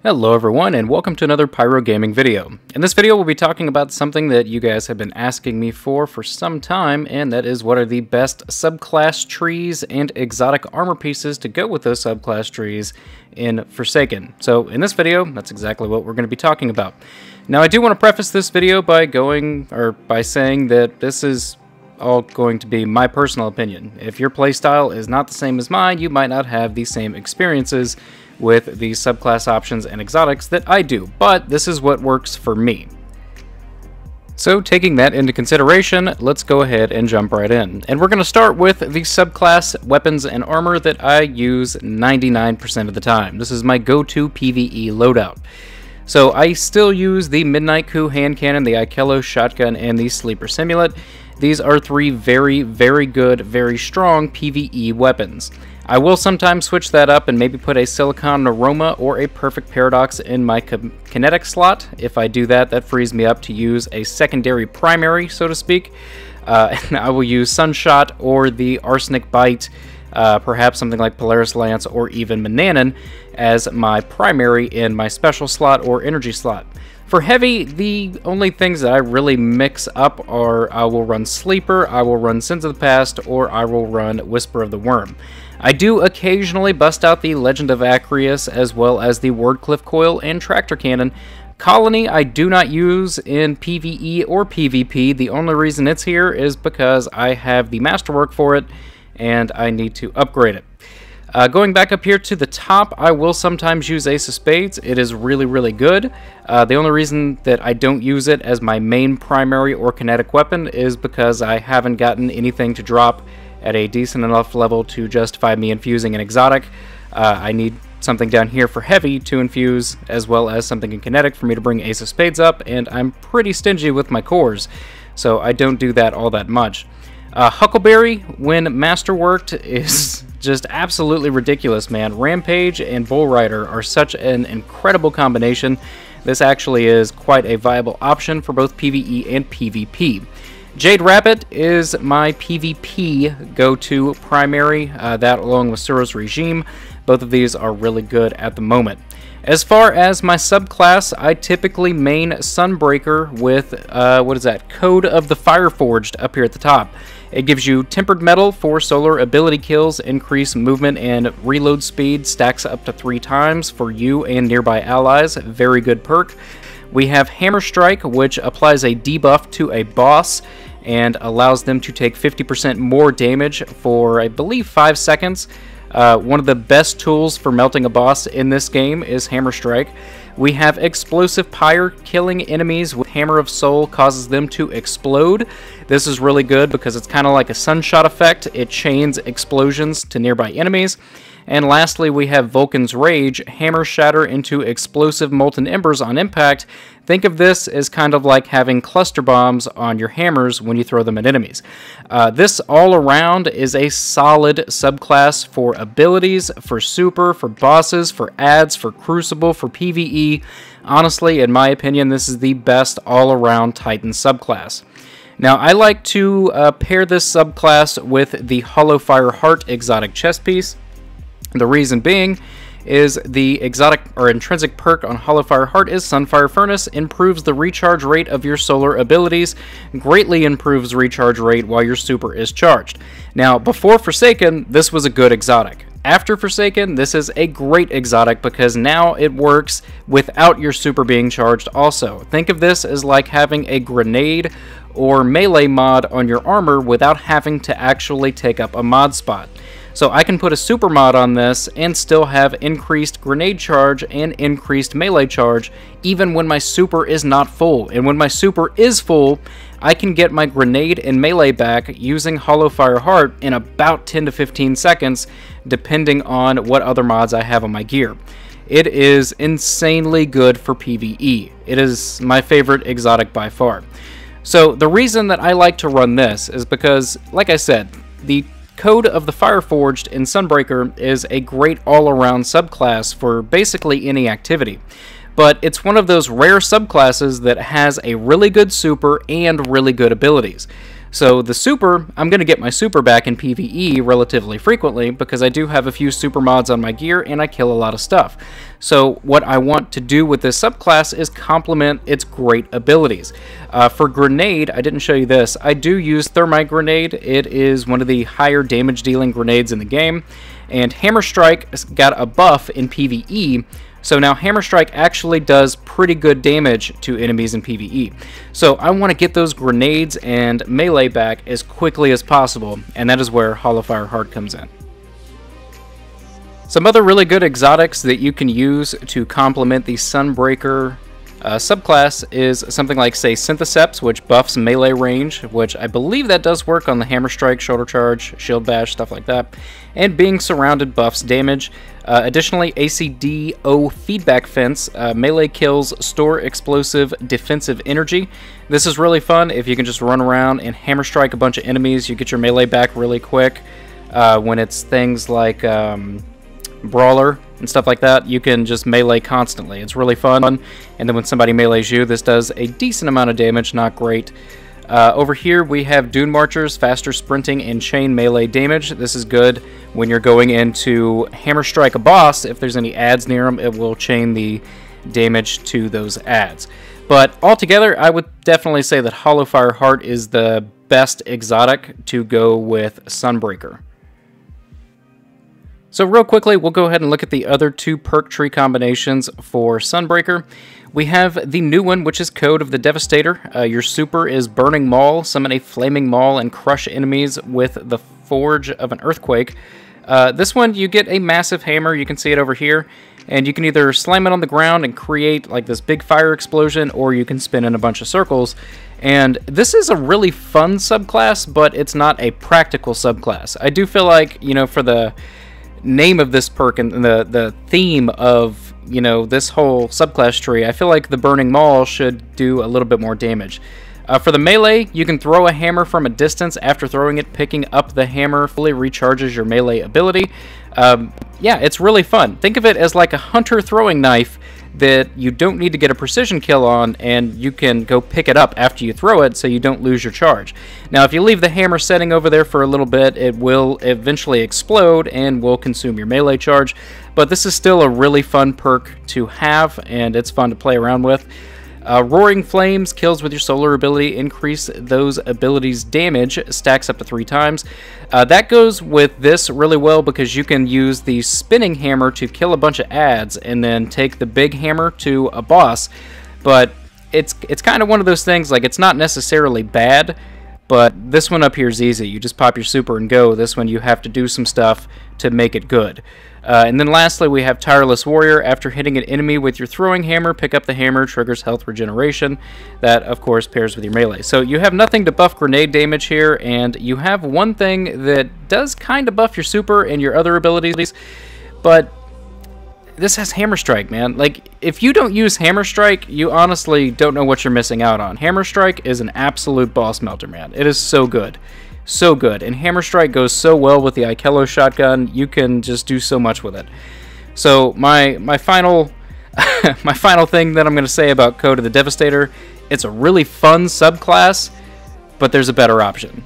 Hello everyone, and welcome to another Pyro gaming video. In this video we'll be talking about something that you guys have been asking me for some time, and that is what are the best subclass trees and exotic armor pieces to go with those subclass trees in Forsaken. So in this video, that's exactly what we're going to be talking about. Now I do want to preface this video by saying that this is all going to be my personal opinion. If your playstyle is not the same as mine, you might not have the same experiences with the subclass options and exotics that I do, but this is what works for me. So taking that into consideration, let's go ahead and jump right in. And we're going to start with the subclass weapons and armor that I use 99% of the time. This is my go-to PvE loadout. So I still use the Midnight Coup hand cannon, the Ikello shotgun, and the Sleeper Simulant. These are three very, very good, very strong PvE weapons. I will sometimes switch that up and maybe put a Silicon Aroma or a Perfect Paradox in my kinetic slot. If I do that, that frees me up to use a secondary primary, so to speak. And I will use Sunshot or the Arsenic Bite, perhaps something like Polaris Lance or even Mananan as my primary in my special slot or energy slot. For heavy, the only things that I really mix up are I will run Sleeper, I will run Sins of the Past, or I will run Whisper of the Worm. I do occasionally bust out the Legend of Acreus as well as the Wordcliff Coil and Tractor Cannon. Colony I do not use in PvE or PvP. The only reason it's here is because I have the Masterwork for it and I need to upgrade it. Going back up here to the top, I will sometimes use Ace of Spades. It is really, really good. The only reason that I don't use it as my main primary or kinetic weapon is because I haven't gotten anything to drop at a decent enough level to justify me infusing an exotic. I need something down here for heavy to infuse, as well as something in kinetic for me to bring Ace of Spades up, and I'm pretty stingy with my cores, so I don't do that all that much. Huckleberry, when masterworked, is just absolutely ridiculous, man. Rampage and Bull Rider are such an incredible combination. This actually is quite a viable option for both PvE and PvP. Jade Rabbit is my PvP go-to primary, that along with Suros Regime. Both of these are really good at the moment. As far as my subclass, I typically main Sunbreaker with, Code of the Fireforged up here at the top. It gives you Tempered Metal for solar ability kills, increase movement and reload speed, stacks up to 3 times for you and nearby allies. Very good perk. We have Hammer Strike, which applies a debuff to a boss and allows them to take 50% more damage for, I believe, 5 seconds. One of the best tools for melting a boss in this game is Hammer Strike. We have Explosive Pyre. Killing enemies with Hammer of Soul causes them to explode. This is really good because it's kind of like a Sunshot effect. It chains explosions to nearby enemies. And lastly, we have Vulcan's Rage. Hammer Shatter into explosive molten embers on impact. Think of this as kind of like having cluster bombs on your hammers when you throw them at enemies. This all around is a solid subclass for abilities, for super, for bosses, for ads, for Crucible, for PvE. Honestly, in my opinion, this is the best all-around Titan subclass. Now, I like to pair this subclass with the Hollow Fire Heart exotic chest piece. The reason being is the exotic or intrinsic perk on Hollow Fire Heart is Sunfire Furnace, improves the recharge rate of your solar abilities, greatly improves recharge rate while your super is charged. Now, before Forsaken, this was a good exotic. After Forsaken, this is a great exotic because now it works without your super being charged also. Think of this as like having a grenade or melee mod on your armor without having to actually take up a mod spot. So I can put a super mod on this and still have increased grenade charge and increased melee charge even when my super is not full. And when my super is full, I can get my grenade and melee back using Hollow Fire Heart in about 10 to 15 seconds, depending on what other mods I have on my gear. It is insanely good for PvE. It is my favorite exotic by far. So the reason that I like to run this is because, like I said, the Code of the Fireforged in Sunbreaker is a great all-around subclass for basically any activity. But it's one of those rare subclasses that has a really good super and really good abilities. So the super, I'm going to get my super back in PvE relatively frequently because I do have a few super mods on my gear and I kill a lot of stuff. So what I want to do with this subclass is complement its great abilities. For grenade, I didn't show you this, I do use thermite grenade. It is one of the higher damage dealing grenades in the game, and hammer strike got a buff in PvE. So now Hammer Strike actually does pretty good damage to enemies in PvE. So I want to get those grenades and melee back as quickly as possible, and that is where Hollowfire Heart comes in. Some other really good exotics that you can use to complement the Sunbreaker subclass is something like, say, Syntheseps, which buffs melee range, which I believe that does work on the Hammer Strike, Shoulder Charge, Shield Bash, stuff like that. And Being Surrounded buffs damage. Additionally, ACDO Feedback Fence, melee kills store explosive defensive energy. This is really fun if you can just run around and Hammer Strike a bunch of enemies. You get your melee back really quick. When it's things like Brawler and stuff like that, you can just melee constantly. It's really fun. And then when somebody melees you, this does a decent amount of damage, not great. Over here we have Dune Marchers, faster sprinting and chain melee damage. This is good when you're going into Hammer Strike a boss. If there's any adds near them, it will chain the damage to those adds. But altogether, I would definitely say that Hollowfire Heart is the best exotic to go with Sunbreaker. So real quickly, we'll go ahead and look at the other two perk tree combinations for Sunbreaker. We have the new one, which is Code of the Devastator. Your super is Burning Maul, summon a flaming maul and crush enemies with the Forge of an Earthquake. This one, you get a massive hammer, you can see it over here, and you can either slam it on the ground and create like this big fire explosion, or you can spin in a bunch of circles. And this is a really fun subclass, but it's not a practical subclass. I do feel like, you know, for the name of this perk and the theme of, you know, this whole subclass tree, I feel like the Burning Maul should do a little bit more damage. For the melee, you can throw a hammer from a distance. After throwing it, picking up the hammer fully recharges your melee ability. Yeah, it's really fun. Think of it as like a hunter throwing knife that you don't need to get a precision kill on, and you can go pick it up after you throw it so you don't lose your charge. Now, if you leave the hammer setting over there for a little bit, it will eventually explode and will consume your melee charge, but this is still a really fun perk to have, and it's fun to play around with. Roaring Flames, kills with your solar ability, increase those abilities' damage, stacks up to 3 times. That goes with this really well because you can use the spinning hammer to kill a bunch of adds and then take the big hammer to a boss. But it's kind of one of those things, like, it's not necessarily bad, but this one up here is easy. You just pop your super and go. This one you have to do some stuff to make it good. And then lastly, we have Tireless Warrior. After hitting an enemy with your throwing hammer, pick up the hammer, triggers health regeneration. That, of course, pairs with your melee. So you have nothing to buff grenade damage here, and you have one thing that does kind of buff your super and your other abilities, but this has Hammer Strike, man. Like, if you don't use Hammer Strike, you honestly don't know what you're missing out on. Hammer Strike is an absolute boss melter, man. It is so good. So good, and Hammer Strike goes so well with the Ikello shotgun. You can just do so much with it. So my final my final thing that I'm going to say about Code of the Devastator, it's a really fun subclass, but there's a better option.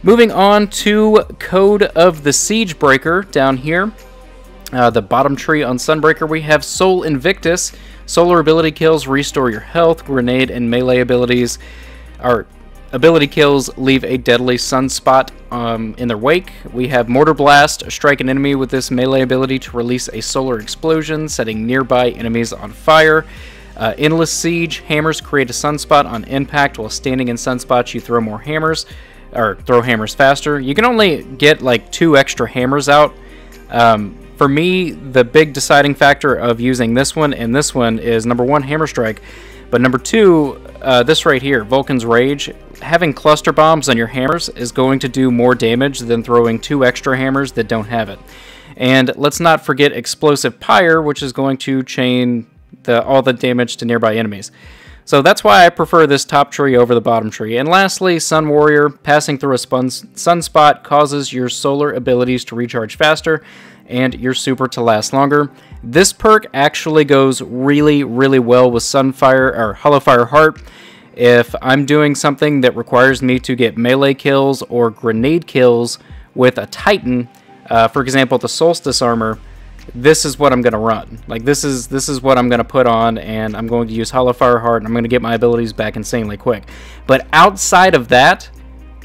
Moving on to Code of the Siegebreaker down here. The bottom tree on Sunbreaker, we have Soul Invictus. Solar ability kills restore your health. Grenade and melee abilities are ability kills leave a deadly sunspot in their wake. We have Mortar Blast. Strike an enemy with this melee ability to release a solar explosion, setting nearby enemies on fire. Endless Siege. Hammers create a sunspot on impact. While standing in sunspots, you throw more hammers, or throw hammers faster. You can only get like 2 extra hammers out. For me, the big deciding factor of using this one and this one is, number 1, Hammer Strike, but number 2, this right here, Vulcan's Rage. Having cluster bombs on your hammers is going to do more damage than throwing 2 extra hammers that don't have it. And let's not forget Explosive Pyre, which is going to chain all the damage to nearby enemies. So that's why I prefer this top tree over the bottom tree. And lastly, Sun Warrior. Passing through a sunspot causes your solar abilities to recharge faster and your super to last longer. This perk actually goes really, really well with Sunfire or Hollowfire Heart. If I'm doing something that requires me to get melee kills or grenade kills with a Titan, for example, the Solstice armor, this is what I'm going to run. Like, this is what I'm going to put on, and I'm going to use Hollow Fire Heart, and I'm going to get my abilities back insanely quick. But outside of that,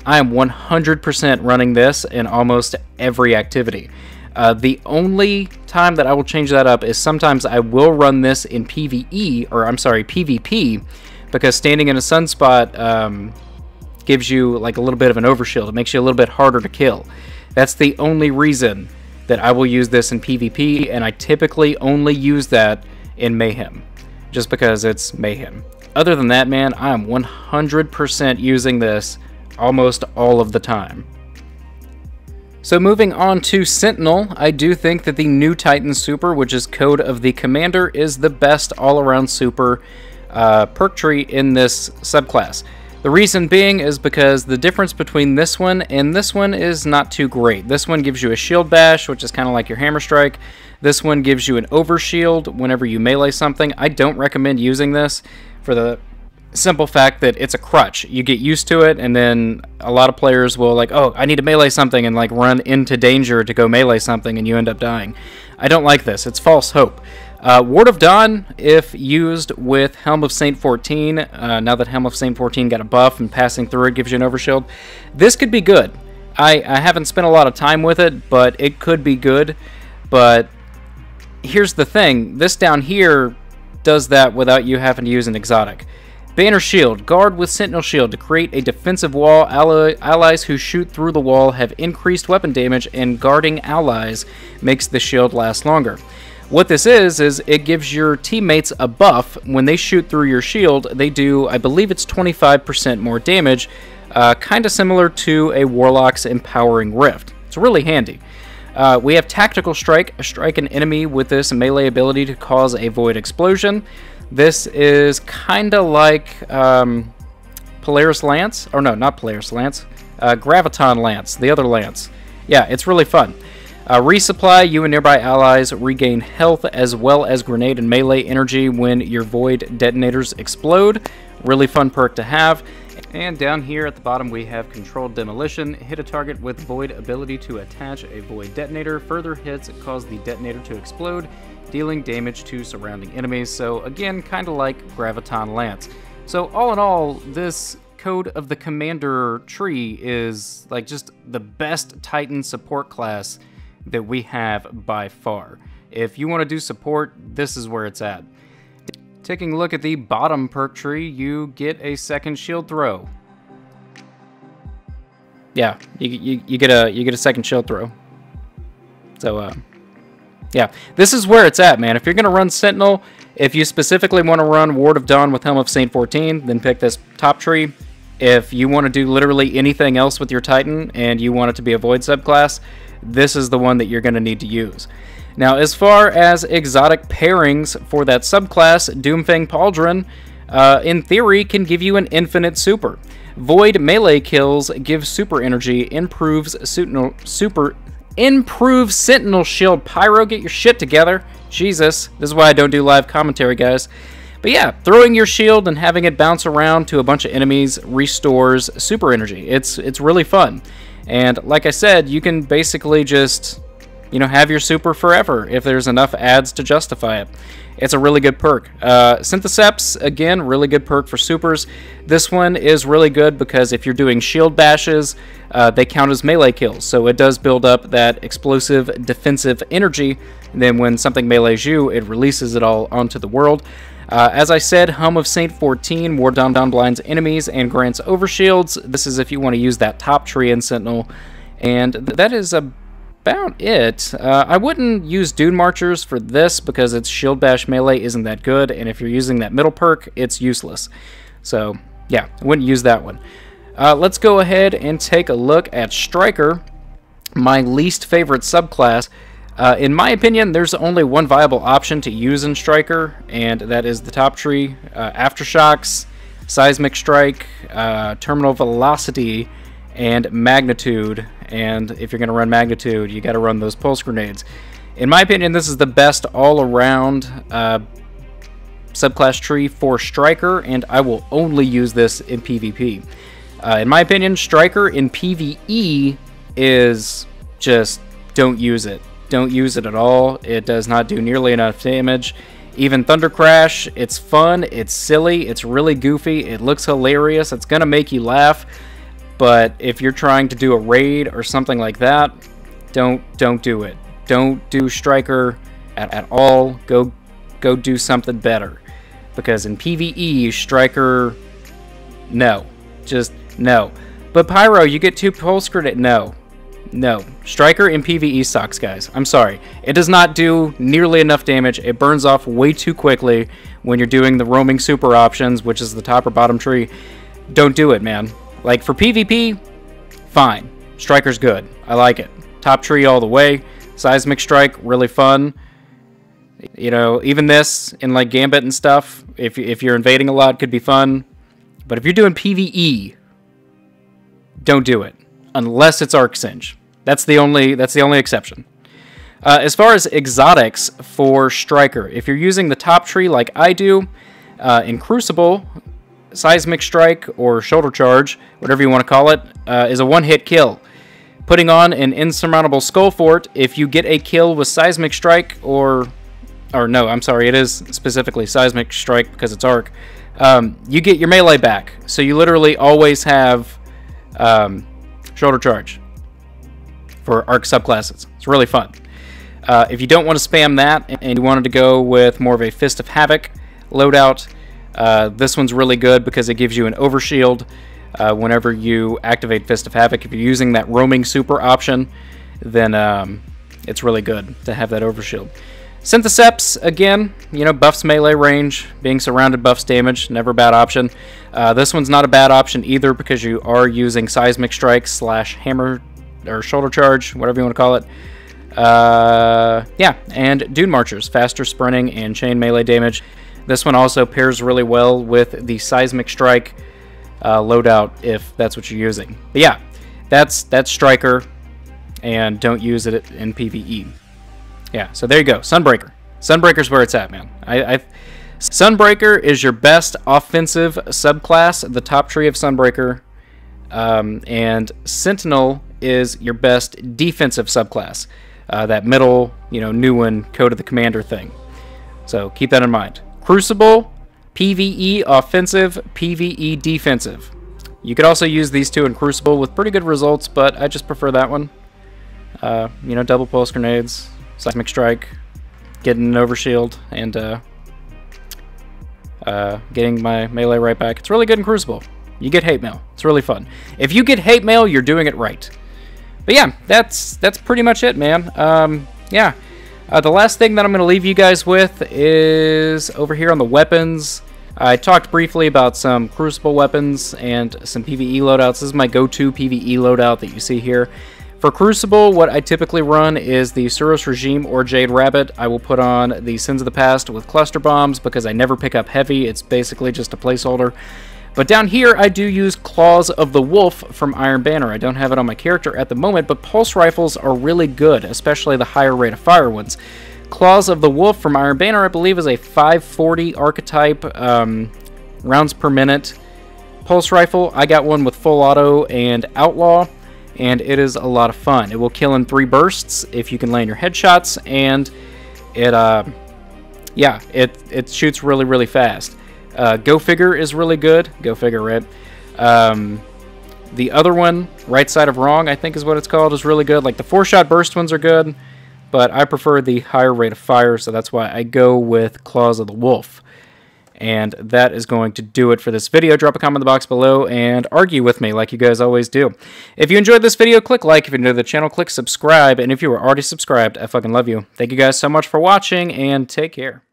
I am 100% running this in almost every activity. The only time that I will change that up is sometimes I will run this in PvE, or I'm sorry, PvP, because standing in a sunspot gives you like a little bit of an overshield. It makes you a little bit harder to kill. That's the only reason that I will use this in PvP, and I typically only use that in Mayhem, just because it's Mayhem. Other than that, man, I am 100% using this almost all of the time. So moving on to Sentinel, I do think that the new Titan Super, which is Code of the Commander, is the best all-around super perk tree in this subclass. The reason being is because the difference between this one and this one is not too great. This one gives you a shield bash, which is kind of like your hammer strike. This one gives you an overshield whenever you melee something. I don't recommend using this for the simple fact that it's a crutch. You get used to it, and then a lot of players will like, oh, I need to melee something, and like run into danger to go melee something, and you end up dying. I don't like this. It's false hope. Ward of Dawn, if used with Helm of Saint 14, now that Helm of Saint 14 got a buff and passing through it gives you an overshield, this could be good. I haven't spent a lot of time with it, but it could be good. But here's the thing. This down here does that without you having to use an exotic. Banner Shield. Guard with Sentinel Shield to create a defensive wall. Allies who shoot through the wall have increased weapon damage, and guarding allies makes the shield last longer. What this is it gives your teammates a buff. When they shoot through your shield, they do, I believe it's 25% more damage, kind of similar to a Warlock's Empowering Rift. It's really handy. We have Tactical Strike. Strike an enemy with this melee ability to cause a void explosion. This is kind of like Polaris Lance, or no, not Polaris Lance, Graviton Lance, the other Lance. Yeah, it's really fun. Resupply. You and nearby allies regain health as well as grenade and melee energy when your void detonators explode. Really fun perk to have. And down here at the bottom we have Controlled Demolition. Hit a target with void ability to attach a void detonator. Further hits cause the detonator to explode, dealing damage to surrounding enemies. So again, kind of like Graviton Lance. So all in all, this Code of the Commander tree is like just the best Titan support class that we have by far. If you want to do support, this is where it's at. Taking a look at the bottom perk tree, you get a second shield throw. Yeah, you get a second shield throw. So yeah, this is where it's at, man. If you're gonna run Sentinel, if you specifically want to run Ward of Dawn with Helm of Saint 14, then pick this top tree. If you want to do literally anything else with your Titan and you want it to be a Void subclass, this is the one that you're going to need to use. Now, as far as exotic pairings for that subclass, Doomfang Pauldron, in theory, can give you an infinite super. Void melee kills give super energy, improves Sentinel shield. Pyro, get your shit together. Jesus, this is why I don't do live commentary, guys. But yeah, throwing your shield and having it bounce around to a bunch of enemies restores super energy. It's really fun. And like I said, you can basically just, you know, have your super forever if there's enough ads to justify it. It's a really good perk. Syntheseps, again, really good perk for supers. This one is really good because if you're doing shield bashes, they count as melee kills. So it does build up that explosive defensive energy. And then when something melees you, it releases it all onto the world. As I said, Helm of Saint 14, Ward down blinds enemies and grants overshields. This is if you want to use that top tree in Sentinel. And that is about it. I wouldn't use Dune Marchers for this because its shield bash melee isn't that good. And if you're using that middle perk, it's useless. So yeah, I wouldn't use that one. Let's go ahead and take a look at Striker, my least favorite subclass. In my opinion, there's only one viable option to use in Striker, and that is the top tree. Aftershocks, Seismic Strike, Terminal Velocity, and Magnitude. And if you're going to run Magnitude, you got to run those pulse grenades. In my opinion, this is the best all-around subclass tree for Striker, and I will only use this in PvP. In my opinion, Striker in PvE is just, don't use it. Don't use it at all. It does not do nearly enough damage. Even Thunder Crash, it's fun, it's silly, it's really goofy, it looks hilarious, it's gonna make you laugh, but if you're trying to do a raid or something like that, don't do it. Don't do Striker at all. Go do something better. Because in PvE, Striker, no. Just no. But Pyro, you get 2 pulse grenade. No. No. Striker in PvE sucks, guys. I'm sorry. It does not do nearly enough damage. It burns off way too quickly when you're doing the roaming super options, which is the top or bottom tree. Don't do it, man. Like, for PvP, fine. Striker's good. I like it. Top tree all the way. Seismic Strike, really fun. You know, even this in like Gambit and stuff, if you're invading a lot, could be fun. But if you're doing PvE, don't do it unless it's Arc Singe. That's the only exception. As far as exotics for Striker, if you're using the top tree like I do, in Crucible, Seismic Strike or Shoulder Charge, whatever you want to call it, is a one-hit kill. Putting on an Insurmountable Skull Fort, if you get a kill with Seismic Strike or no, I'm sorry, it is specifically Seismic Strike because it's Arc, you get your melee back. So you literally always have Shoulder Charge for Arc subclasses. It's really fun. If you don't want to spam that and you wanted to go with more of a Fist of Havoc loadout, this one's really good because it gives you an overshield whenever you activate Fist of Havoc. If you're using that roaming super option, then it's really good to have that overshield. Syntheseps, again, you know, buffs melee range, being surrounded buffs damage, never a bad option. This one's not a bad option either because you are using Seismic Strike / Hammer or Shoulder Charge, whatever you want to call it. Yeah, and Dune Marchers, faster sprinting and chain melee damage. This one also pairs really well with the Seismic Strike loadout if that's what you're using. But yeah, that's Striker, and don't use it in PvE. Yeah, so there you go. Sunbreaker. Sunbreaker's where it's at, man. Sunbreaker is your best offensive subclass, the top tree of Sunbreaker, and Sentinel is your best defensive subclass, that middle, you know, new one, Code of the Commander thing. So keep that in mind. Crucible, PvE offensive, PvE defensive. You could also use these two in Crucible with pretty good results, but I just prefer that one. You know, double pulse grenades, Seismic Strike, getting an overshield, and getting my melee right back. It's really good in Crucible. You get hate mail. It's really fun. If you get hate mail, you're doing it right. But yeah, that's pretty much it, man. Yeah. The last thing that I'm going to leave you guys with is over here on the weapons. I talked briefly about some Crucible weapons and some PvE loadouts. This is my go-to PvE loadout that you see here. For Crucible, what I typically run is the Suros Regime or Jade Rabbit. I will put on the Sins of the Past with cluster bombs because I never pick up heavy. It's basically just a placeholder. But down here, I do use Claws of the Wolf from Iron Banner. I don't have it on my character at the moment, but pulse rifles are really good, especially the higher rate of fire ones. Claws of the Wolf from Iron Banner, I believe, is a 540 archetype rounds per minute pulse rifle. I got one with full auto and outlaw, and it is a lot of fun. It will kill in 3 bursts if you can land your headshots, and it shoots really, really fast. Go Figure is really good. Go Figure, right? The other one, Right Side of Wrong, I think is what it's called, is really good. Like, the 4-shot burst ones are good, but I prefer the higher rate of fire, so that's why I go with Claws of the Wolf. And that is going to do it for this video. Drop a comment in the box below and argue with me like you guys always do. If you enjoyed this video, click like. If you're new to the channel, click subscribe. And if you are already subscribed, I fucking love you. Thank you guys so much for watching, and take care.